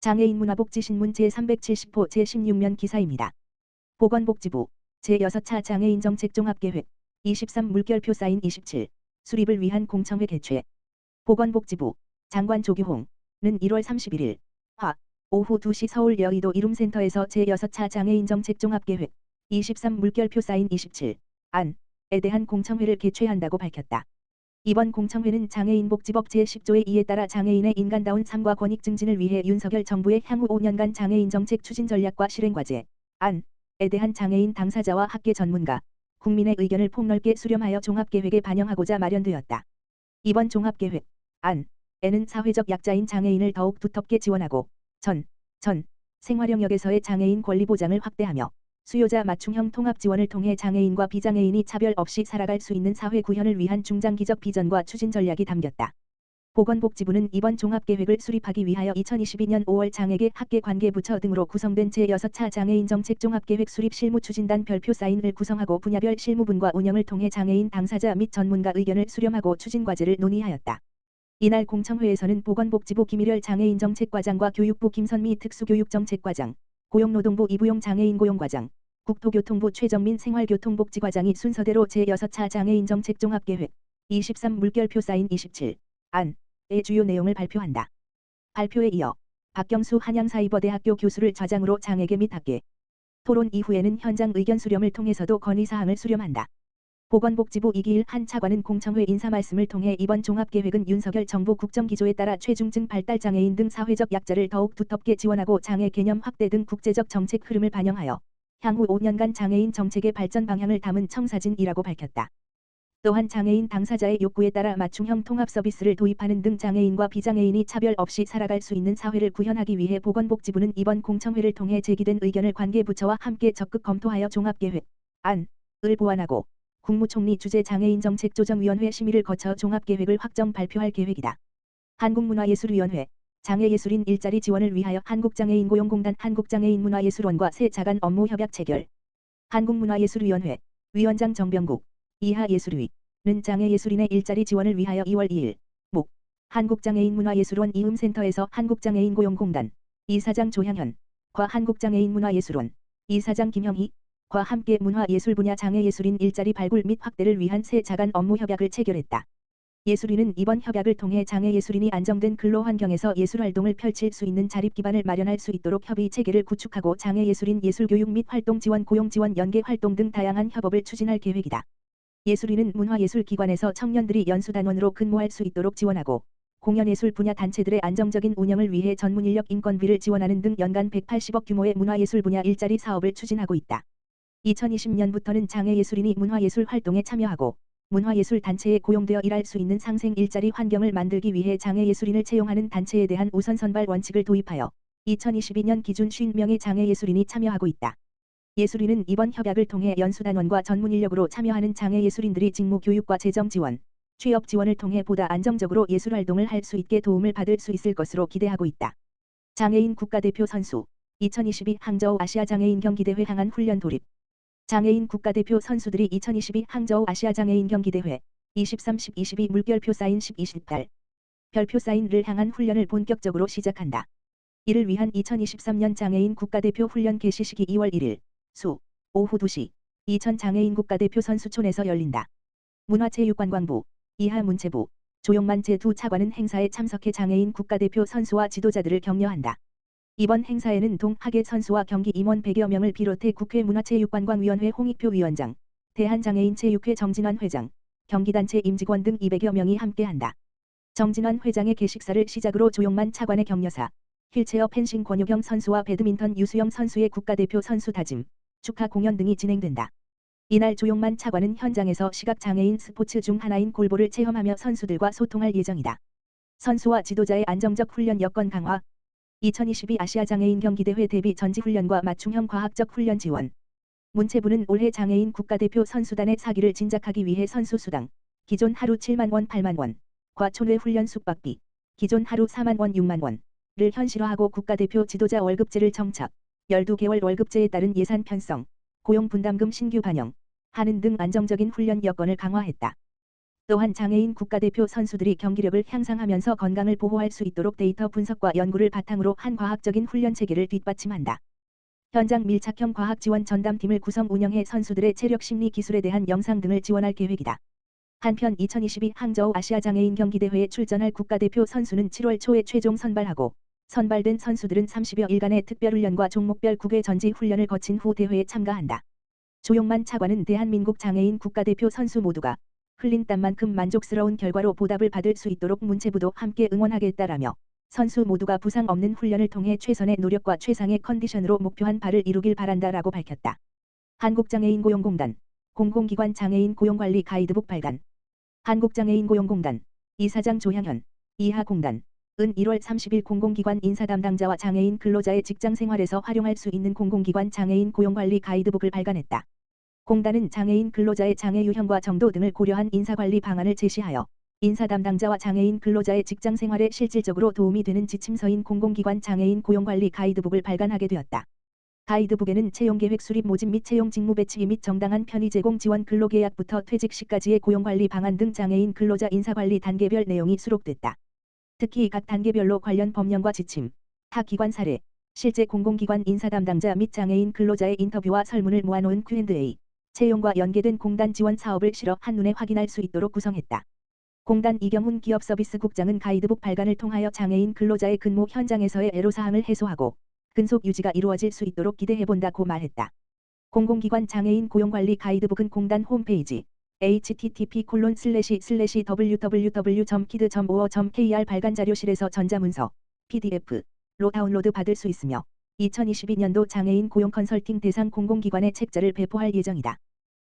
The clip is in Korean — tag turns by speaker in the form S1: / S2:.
S1: 장애인 문화복지신문 제370호 제16면 기사입니다. 보건복지부 제6차 장애인 정책 종합계획 23 물결표 사인 27 수립을 위한 공청회 개최. 보건복지부 장관 조규홍은 1월 31일 오후 2시 서울 여의도 이룸센터에서 제6차 장애인 정책 종합계획 23 물결표 사인 27 안에 대한 공청회를 개최한다고 밝혔다. 이번 공청회는 장애인복지법 제10조의 2에 따라 장애인의 인간다운 삶과 권익 증진을 위해 윤석열 정부의 향후 5년간 장애인 정책 추진 전략과 실행과제 안에 대한 장애인 당사자와 학계 전문가, 국민의 의견을 폭넓게 수렴하여 종합계획에 반영하고자 마련되었다. 이번 종합계획 안에는 사회적 약자인 장애인을 더욱 두텁게 지원하고 전 생활 영역에서의 장애인 권리 보장을 확대하며 수요자 맞춤형 통합 지원을 통해 장애인과 비장애인이 차별 없이 살아갈 수 있는 사회 구현을 위한 중장기적 비전과 추진 전략이 담겼다. 보건복지부는 이번 종합계획을 수립하기 위하여 2022년 5월 장애계 학계관계부처 등으로 구성된 제6차 장애인 정책 종합계획 수립 실무추진단 별표 사인을 구성하고 분야별 실무분과 운영을 통해 장애인 당사자 및 전문가 의견을 수렴하고 추진과제를 논의하였다. 이날 공청회에서는 보건복지부 김일열 장애인정책과장과 교육부 김선미 특수교육정책과장, 고용노동부 이부용 장애인 고용과장, 국토교통부 최정민 생활교통복지과장이 순서대로 제6차 장애인 정책 종합계획 23 물결표 사인 27 안의 주요 내용을 발표한다. 발표에 이어 박경수 한양사이버대학교 교수를 좌장으로 장애계 및 학계 토론 이후에는 현장 의견 수렴을 통해서도 건의사항을 수렴한다. 보건복지부 이기일 한 차관은 공청회 인사 말씀을 통해 이번 종합계획은 윤석열 정부 국정기조에 따라 최중증 발달장애인 등 사회적 약자를 더욱 두텁게 지원하고 장애 개념 확대 등 국제적 정책 흐름을 반영하여 향후 5년간 장애인 정책의 발전 방향을 담은 청사진이라고 밝혔다. 또한 장애인 당사자의 요구에 따라 맞춤형 통합 서비스를 도입하는 등 장애인과 비장애인이 차별 없이 살아갈 수 있는 사회를 구현하기 위해 보건복지부는 이번 공청회를 통해 제기된 의견을 관계부처와 함께 적극 검토하여 종합계획 안을 보완하고 국무총리 주재 장애인정책조정위원회 심의를 거쳐 종합계획을 확정 발표할 계획이다. 한국문화예술위원회 장애예술인 일자리 지원을 위하여 한국장애인고용공단 한국장애인문화예술원과 새 자간 업무 협약 체결. 한국문화예술위원회 위원장 정병국 이하예술위는 장애예술인의 일자리 지원을 위하여 2월 2일 목 한국장애인문화예술원 이음센터에서 한국장애인고용공단 이사장 조향현 과 한국장애인문화예술원 이사장 김형희 과 함께 문화예술 분야 장애예술인 일자리 발굴 및 확대를 위한 새 자간 업무 협약을 체결했다. 예술인은 이번 협약을 통해 장애예술인이 안정된 근로환경에서 예술활동을 펼칠 수 있는 자립 기반을 마련할 수 있도록 협의 체계를 구축하고 장애예술인 예술교육 및 활동 지원, 고용 지원, 연계 활동 등 다양한 협업을 추진할 계획이다. 예술인은 문화예술기관에서 청년들이 연수단원으로 근무할 수 있도록 지원하고 공연예술 분야 단체들의 안정적인 운영을 위해 전문인력 인건비를 지원하는 등 연간 180억 규모의 문화예술 분야 일자리 사업을 추진하고 있다. 2020년부터는 장애예술인이 문화예술 활동에 참여하고 문화예술 단체에 고용되어 일할 수 있는 상생 일자리 환경을 만들기 위해 장애예술인을 채용하는 단체에 대한 우선 선발 원칙을 도입하여 2022년 기준 50명의 장애예술인이 참여하고 있다. 예술인은 이번 협약을 통해 연수단원과 전문인력으로 참여하는 장애예술인들이 직무 교육과 재정 지원, 취업 지원을 통해 보다 안정적으로 예술활동을 할 수 있게 도움을 받을 수 있을 것으로 기대하고 있다. 장애인 국가대표 선수 2022 항저우 아시아장애인 경기대회 항한 훈련 돌입. 장애인 국가대표 선수들이 2022 항저우 아시아장애인 경기대회 23-10-22 물결표 사인 10-28 별표 사인을 향한 훈련을 본격적으로 시작한다. 이를 위한 2023년 장애인 국가대표 훈련 개시 시기 2월 1일 오후 2시 이천 장애인 국가대표 선수촌에서 열린다. 문화체육관광부 이하문체부 조용만 제2 차관은 행사에 참석해 장애인 국가대표 선수와 지도자들을 격려한다. 이번 행사에는 동학예 선수와 경기 임원 100여 명을 비롯해 국회 문화체육관광위원회 홍익표 위원장, 대한장애인체육회 정진환 회장, 경기단체 임직원 등 200여 명이 함께한다. 정진환 회장의 개식사를 시작으로 조용만 차관의 격려사, 휠체어 펜싱 권효경 선수와 배드민턴 유수영 선수의 국가대표 선수 다짐, 축하 공연 등이 진행된다. 이날 조용만 차관은 현장에서 시각장애인 스포츠 중 하나인 골볼을 체험하며 선수들과 소통할 예정이다. 선수와 지도자의 안정적 훈련 여건 강화 2022 아시아장애인 경기대회 대비 전지훈련과 맞춤형 과학적 훈련 지원. 문체부는 올해 장애인 국가대표 선수단의 사기를 진작하기 위해 선수 수당, 기존 하루 7만 원 8만 원, 과 촌외 훈련 숙박비, 기존 하루 4만 원 6만 원을 현실화하고 국가대표 지도자 월급제를 정착, 12개월 월급제에 따른 예산 편성, 고용 분담금 신규 반영, 하는 등 안정적인 훈련 여건을 강화했다. 또한 장애인 국가대표 선수들이 경기력을 향상하면서 건강을 보호할 수 있도록 데이터 분석과 연구를 바탕으로 한 과학적인 훈련 체계를 뒷받침한다. 현장 밀착형 과학 지원 전담팀을 구성 운영해 선수들의 체력 심리 기술에 대한 영상 등을 지원할 계획이다. 한편 2022 항저우 아시아 장애인 경기대회에 출전할 국가대표 선수는 7월 초에 최종 선발하고 선발된 선수들은 30여 일간의 특별훈련과 종목별 9개 전지 훈련을 거친 후 대회에 참가한다. 조용만 차관은 대한민국 장애인 국가대표 선수 모두가 흘린 땀만큼 만족스러운 결과로 보답을 받을 수 있도록 문체부도 함께 응원하겠다라며 선수 모두가 부상 없는 훈련을 통해 최선의 노력과 최상의 컨디션으로 목표한 바를 이루길 바란다라고 밝혔다. 한국장애인고용공단 공공기관 장애인 고용관리 가이드북 발간. 한국장애인고용공단 이사장 조향현 이하공단 은 1월 30일 공공기관 인사 담당자와 장애인 근로자의 직장생활에서 활용할 수 있는 공공기관 장애인 고용관리 가이드북을 발간했다. 공단은 장애인 근로자의 장애 유형과 정도 등을 고려한 인사관리 방안을 제시하여 인사 담당자와 장애인 근로자의 직장생활에 실질적으로 도움이 되는 지침서인 공공기관 장애인 고용관리 가이드북을 발간하게 되었다. 가이드북에는 채용계획 수립 모집 및 채용 직무 배치 및 정당한 편의 제공 지원 근로계약부터 퇴직 시까지의 고용관리 방안 등 장애인 근로자 인사관리 단계별 내용이 수록됐다. 특히 각 단계별로 관련 법령과 지침, 타 기관 사례, 실제 공공기관 인사 담당자 및 장애인 근로자의 인터뷰와 설문을 모아놓은 Q&A, 채용과 연계된 공단 지원 사업을 실어 한눈에 확인할 수 있도록 구성했다. 공단 이경훈 기업서비스국장은 가이드북 발간을 통하여 장애인 근로자의 근무 현장에서의 애로사항을 해소하고 근속 유지가 이루어질 수 있도록 기대해본다고 말했다. 공공기관 장애인 고용관리 가이드북은 공단 홈페이지 http://www.kid.or.kr 발간자료실에서 전자문서, PDF로 다운로드 받을 수 있으며 2022년도 장애인 고용 컨설팅 대상 공공기관의 책자를 배포할 예정이다.